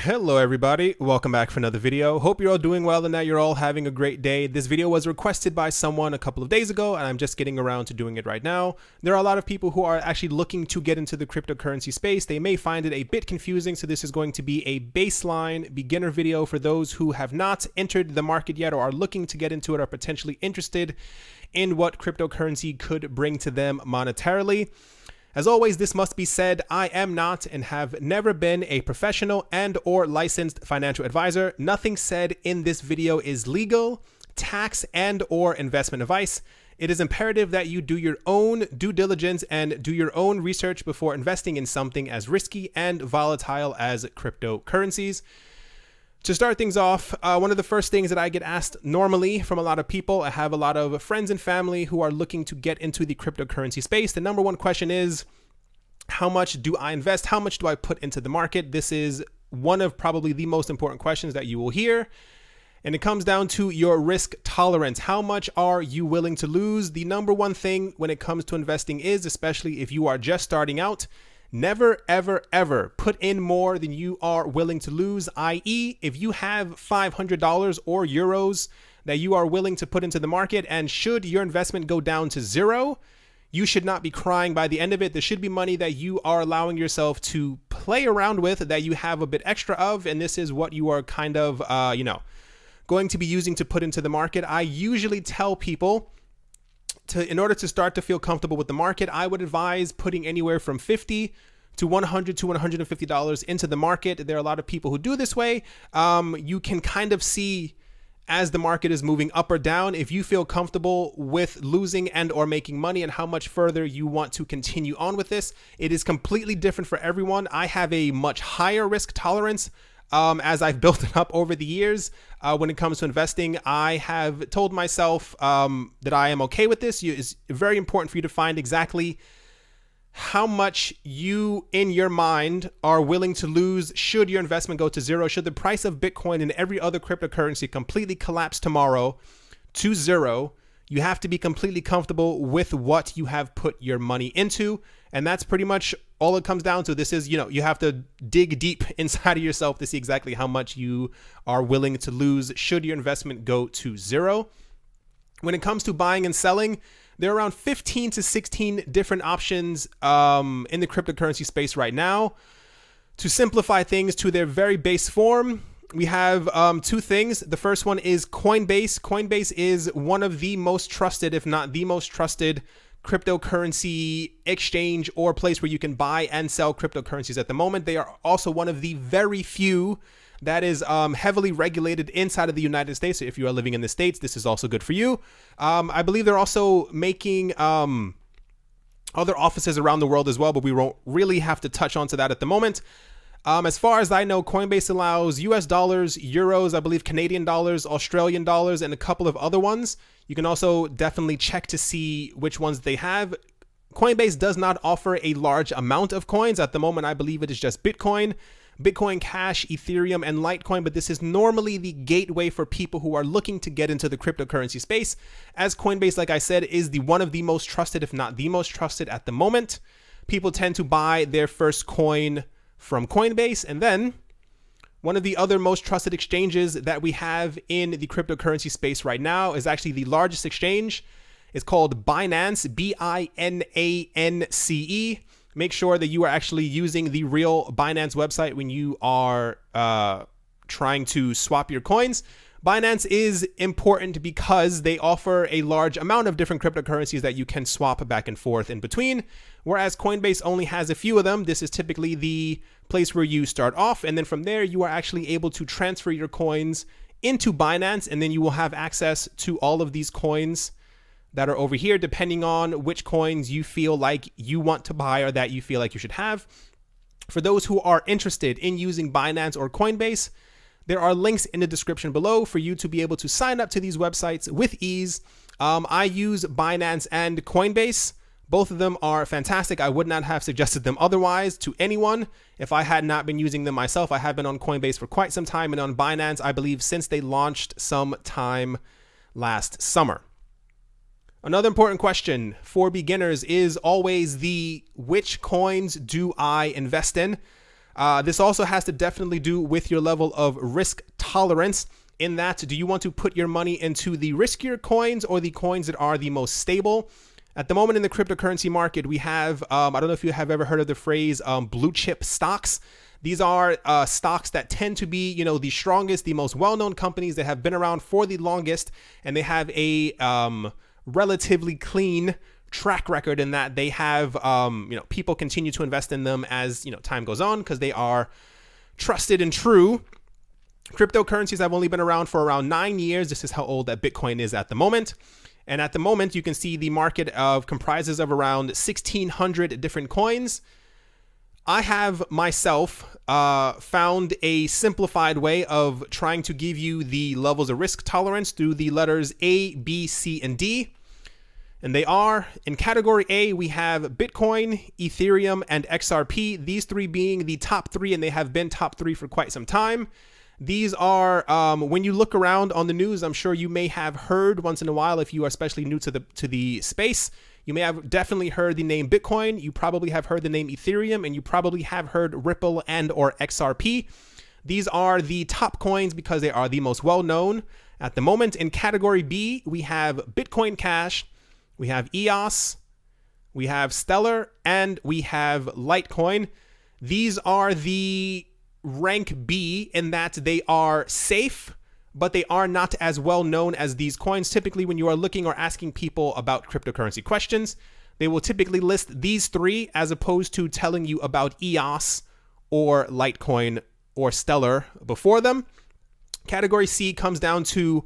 Hello everybody, welcome back for another video. Hope you're all doing well and that you're all having a great day. This video was requested by someone a couple of days ago and I'm just getting around to doing it right now. There are a lot of people who are actually looking to get into the cryptocurrency space. They may find it a bit confusing, so this is going to be a baseline beginner video for those who have not entered the market yet or are looking to get into it or potentially interested in what cryptocurrency could bring to them monetarily. As always, this must be said, I am not and have never been a professional and or licensed financial advisor. Nothing said in this video is legal, tax and or investment advice. It is imperative that you do your own due diligence and do your own research before investing in something as risky and volatile as cryptocurrencies. To start things off, one of the first things that I get asked normally from a lot of people, I have a lot of friends and family who are looking to get into the cryptocurrency space. The number one question is, how much do I invest? How much do I put into the market? This is one of probably the most important questions that you will hear. And it comes down to your risk tolerance. How much are you willing to lose? The number one thing when it comes to investing is, especially if you are just starting out, never, ever, ever put in more than you are willing to lose, i.e. if you have $500 or euros that you are willing to put into the market, and should your investment go down to zero, you should not be crying by the end of it. There should be money that you are allowing yourself to play around with, that you have a bit extra of, and this is what you are kind of, going to be using to put into the market. I usually tell people, in order to start to feel comfortable with the market, I would advise putting anywhere from $50 to $100 to $150 into the market. There are a lot of people who do this way. You can kind of see as the market is moving up or down, if you feel comfortable with losing and or making money and how much further you want to continue on with this. It is completely different for everyone. I have a much higher risk tolerance as I've built it up over the years. When it comes to investing, I have told myself that I am okay with this. It's very important for you to find exactly how much you in your mind are willing to lose should your investment go to zero. Should the price of Bitcoin and every other cryptocurrency completely collapse tomorrow to zero, you have to be completely comfortable with what you have put your money into. And that's pretty much all it comes down to. This is, you have to dig deep inside of yourself to see exactly how much you are willing to lose should your investment go to zero. When it comes to buying and selling, there are around 15 to 16 different options in the cryptocurrency space right now. To simplify things to their very base form, we have two things. The first one is Coinbase. Coinbase is one of the most trusted, if not the most trusted, cryptocurrency exchange or place where you can buy and sell cryptocurrencies at the moment. They are also one of the very few that is heavily regulated inside of the United States. So if you are living in the States, this is also good for you. I believe they're also making other offices around the world as well, but we won't really have to touch on to that at the moment. As far as I know, Coinbase allows US dollars, euros, I believe Canadian dollars, Australian dollars, and a couple of other ones. You can also definitely check to see which ones they have. Coinbase does not offer a large amount of coins. At the moment, I believe it is just Bitcoin, Bitcoin Cash, Ethereum, and Litecoin, but this is normally the gateway for people who are looking to get into the cryptocurrency space, as Coinbase, like I said, is one of the most trusted, if not the most trusted at the moment. People tend to buy their first coin from Coinbase, and then one of the other most trusted exchanges that we have in the cryptocurrency space right now is actually the largest exchange. It's called Binance, Binance. Make sure that you are actually using the real Binance website when you are trying to swap your coins. Binance is important because they offer a large amount of different cryptocurrencies that you can swap back and forth in between, whereas Coinbase only has a few of them. This is typically the place where you start off, and then from there you are actually able to transfer your coins into Binance, and then you will have access to all of these coins that are over here, depending on which coins you feel like you want to buy or that you feel like you should have. For those who are interested in using Binance or Coinbase, there are links in the description below for you to be able to sign up to these websites with ease. I use Binance and Coinbase. Both of them are fantastic. I would not have suggested them otherwise to anyone if I had not been using them myself. I have been on Coinbase for quite some time and on Binance, I believe, since they launched some time last summer. Another important question for beginners is always which coins do I invest in? This also has to definitely do with your level of risk tolerance. In that, do you want to put your money into the riskier coins or the coins that are the most stable? At the moment in the cryptocurrency market, we have, I don't know if you have ever heard of the phrase blue chip stocks. These are stocks that tend to be, the strongest, the most well-known companies that have been around for the longest, and they have a relatively clean track record in that they have, people continue to invest in them as, time goes on because they are trusted and true. Cryptocurrencies have only been around for around 9 years. This is how old that Bitcoin is at the moment. And at the moment, you can see the market comprises of around 1,600 different coins. I have myself found a simplified way of trying to give you the levels of risk tolerance through the letters A, B, C, and D. And they are, in category A, we have Bitcoin, Ethereum, and XRP, these three being the top three, and they have been top three for quite some time. These are, when you look around on the news, I'm sure you may have heard once in a while, if you are especially new to the space, you may have definitely heard the name Bitcoin. You probably have heard the name Ethereum, and you probably have heard Ripple and or XRP. These are the top coins because they are the most well-known. At the moment, in category B, we have Bitcoin Cash, we have EOS, we have Stellar, and we have Litecoin. These are the rank B in that they are safe, but they are not as well known as these coins. Typically, when you are looking or asking people about cryptocurrency questions, they will typically list these three as opposed to telling you about EOS or Litecoin or Stellar before them. Category C comes down to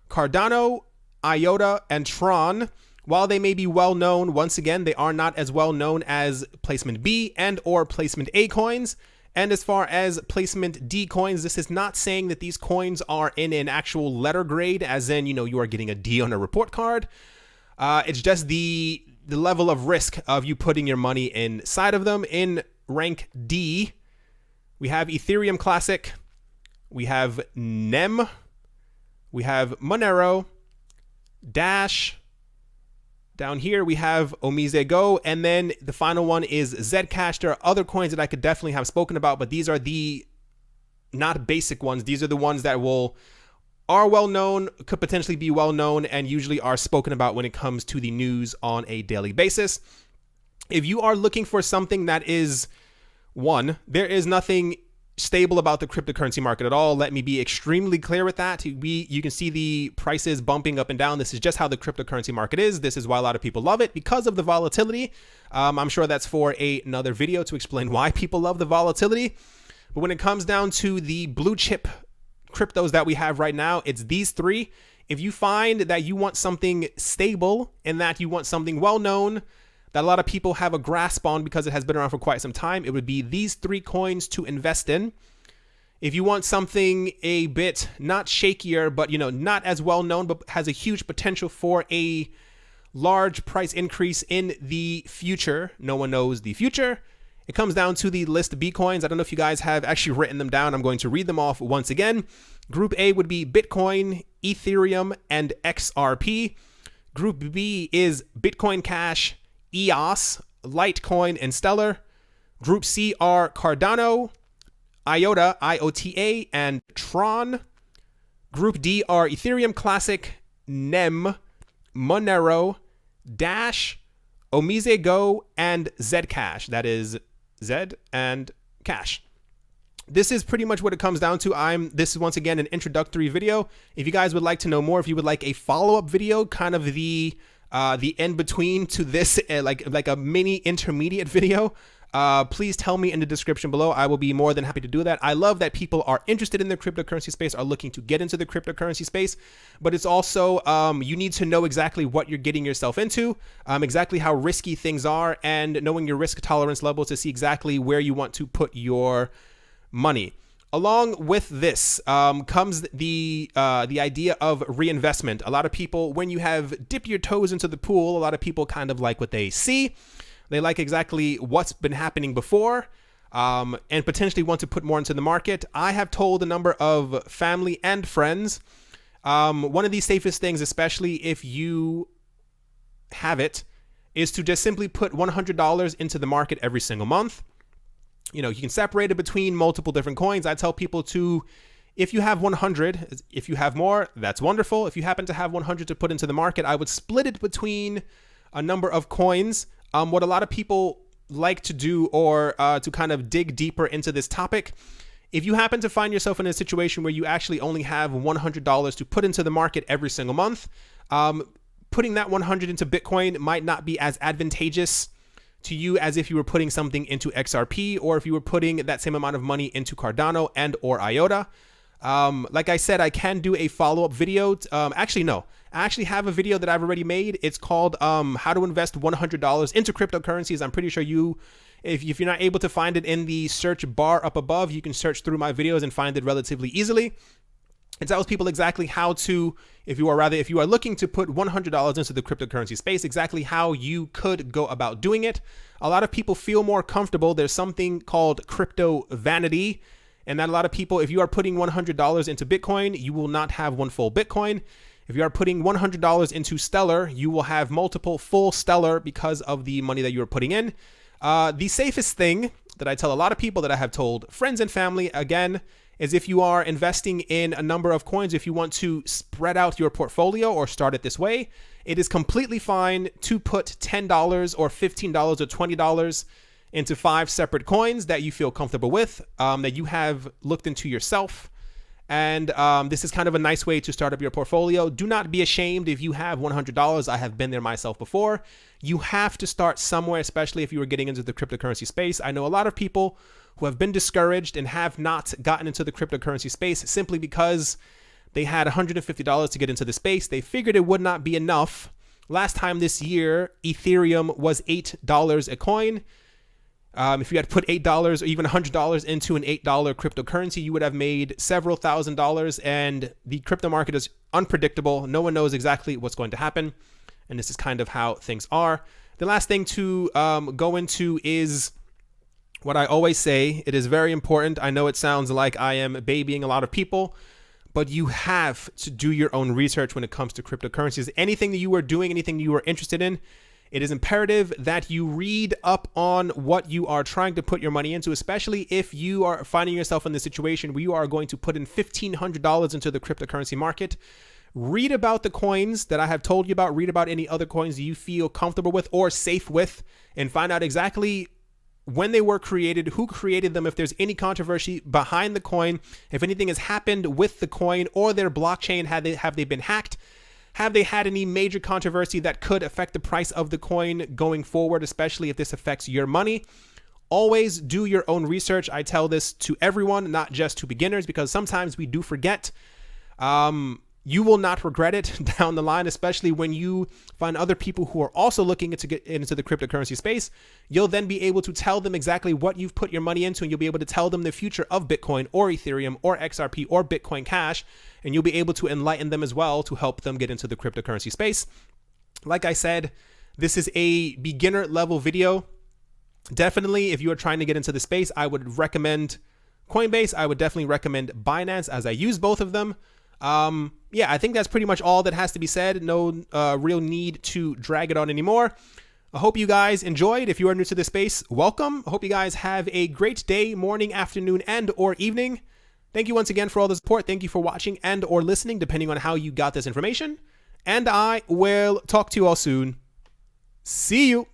Cardano, IOTA, and Tron. While they may be well known, once again, they are not as well known as placement B and or placement A coins. And as far as placement D coins, this is not saying that these coins are in an actual letter grade, as in, you are getting a D on a report card. It's just the level of risk of you putting your money inside of them. In rank D, we have Ethereum Classic, we have NEM, we have Monero, Dash. Down here, we have Omise Go, and then the final one is Zcash. There are other coins that I could definitely have spoken about, but these are the not basic ones. These are the ones that are well known, could potentially be well known, and usually are spoken about when it comes to the news on a daily basis. If you are looking for something that is, there is nothing stable about the cryptocurrency market at all. Let me be extremely clear with that. You can see the prices bumping up and down. This is just how the cryptocurrency market is. This is why a lot of people love it, because of the volatility. I'm sure that's for another video to explain why people love the volatility. But when it comes down to the blue chip cryptos that we have right now, it's these three. If you find that you want something stable and that you want something well known that a lot of people have a grasp on because it has been around for quite some time, it would be these three coins to invest in. If you want something a bit not shakier, but not as well known, but has a huge potential for a large price increase in the future, no one knows the future, it comes down to the list of B coins. I don't know if you guys have actually written them down. I'm going to read them off once again. Group A would be Bitcoin, Ethereum, and XRP. Group B is Bitcoin Cash, EOS, Litecoin, and Stellar. Group C are Cardano, IOTA, IOTA, and Tron. Group D are Ethereum Classic, NEM, Monero, Dash, Omise Go, and Zcash. That is Zed and Cash. This is pretty much what it comes down to. This is once again an introductory video. If you guys would like to know more, if you would like a follow-up video, kind of the end between to this, like a mini intermediate video, please tell me in the description below. I will be more than happy to do that. I love that people are interested in the cryptocurrency space, are looking to get into the cryptocurrency space, but it's also, you need to know exactly what you're getting yourself into, exactly how risky things are, and knowing your risk tolerance level to see exactly where you want to put your money. Along with this comes the idea of reinvestment. A lot of people, when you have dipped your toes into the pool, a lot of people kind of like what they see. They like exactly what's been happening before, and potentially want to put more into the market. I have told a number of family and friends, one of the safest things, especially if you have it, is to just simply put $100 into the market every single month. You can separate it between multiple different coins. I tell people to, if you have 100, if you have more, that's wonderful. If you happen to have 100 to put into the market, I would split it between a number of coins. What a lot of people like to do, or to kind of dig deeper into this topic, if you happen to find yourself in a situation where you actually only have $100 to put into the market every single month, putting that 100 into Bitcoin might not be as advantageous to you as if you were putting something into XRP, or if you were putting that same amount of money into Cardano and or IOTA. Like I said, I can do a follow-up video. Actually, no. I actually have a video that I've already made. It's called How to Invest $100 into Cryptocurrencies. I'm pretty sure if you're not able to find it in the search bar up above, you can search through my videos and find it relatively easily. It tells people exactly how to, if you are looking to put $100 into the cryptocurrency space, exactly how you could go about doing it. A lot of people feel more comfortable. There's something called crypto vanity, and that a lot of people, if you are putting $100 into Bitcoin, you will not have one full Bitcoin. If you are putting $100 into Stellar, you will have multiple full Stellar because of the money that you are putting in. The safest thing that I tell a lot of people, that I have told friends and family, again, is if you are investing in a number of coins, if you want to spread out your portfolio or start it this way, it is completely fine to put $10 or $15 or $20 into 5 separate coins that you feel comfortable with, that you have looked into yourself. And this is kind of a nice way to start up your portfolio. Do not be ashamed if you have $100. I have been there myself before. You have to start somewhere, especially if you are getting into the cryptocurrency space. I know a lot of people who have been discouraged and have not gotten into the cryptocurrency space simply because they had $150 to get into the space. They figured it would not be enough. Last time this year, Ethereum was $8 a coin. If you had put $8 or even $100 into an $8 cryptocurrency, you would have made several $1,000s, and the crypto market is unpredictable. No one knows exactly what's going to happen, and this is kind of how things are. The last thing to go into is what I always say. It is very important. I know it sounds like I am babying a lot of people, but you have to do your own research when it comes to cryptocurrencies. Anything that you are doing, anything you are interested in, it is imperative that you read up on what you are trying to put your money into, especially if you are finding yourself in the situation where you are going to put in $1,500 into the cryptocurrency market. Read about the coins that I have told you about. Read about any other coins you feel comfortable with or safe with, and find out exactly when they were created, who created them, if there's any controversy behind the coin, if anything has happened with the coin or their blockchain, have they been hacked? Have they had any major controversy that could affect the price of the coin going forward, especially if this affects your money? Always do your own research. I tell this to everyone, not just to beginners, because sometimes we do forget. You will not regret it down the line, especially when you find other people who are also looking to get into the cryptocurrency space. You'll then be able to tell them exactly what you've put your money into, and you'll be able to tell them the future of Bitcoin or Ethereum or XRP or Bitcoin Cash, and you'll be able to enlighten them as well to help them get into the cryptocurrency space. Like I said, this is a beginner level video. Definitely, if you are trying to get into the space, I would recommend Coinbase. I would definitely recommend Binance, as I use both of them. Yeah, I think that's pretty much all that has to be said. No real need to drag it on anymore. I hope you guys enjoyed. If you are new to this space, welcome. I hope you guys have a great day, morning, afternoon, and or evening. Thank you once again for all the support. Thank you for watching and or listening, depending on how you got this information. And I will talk to you all soon. See you.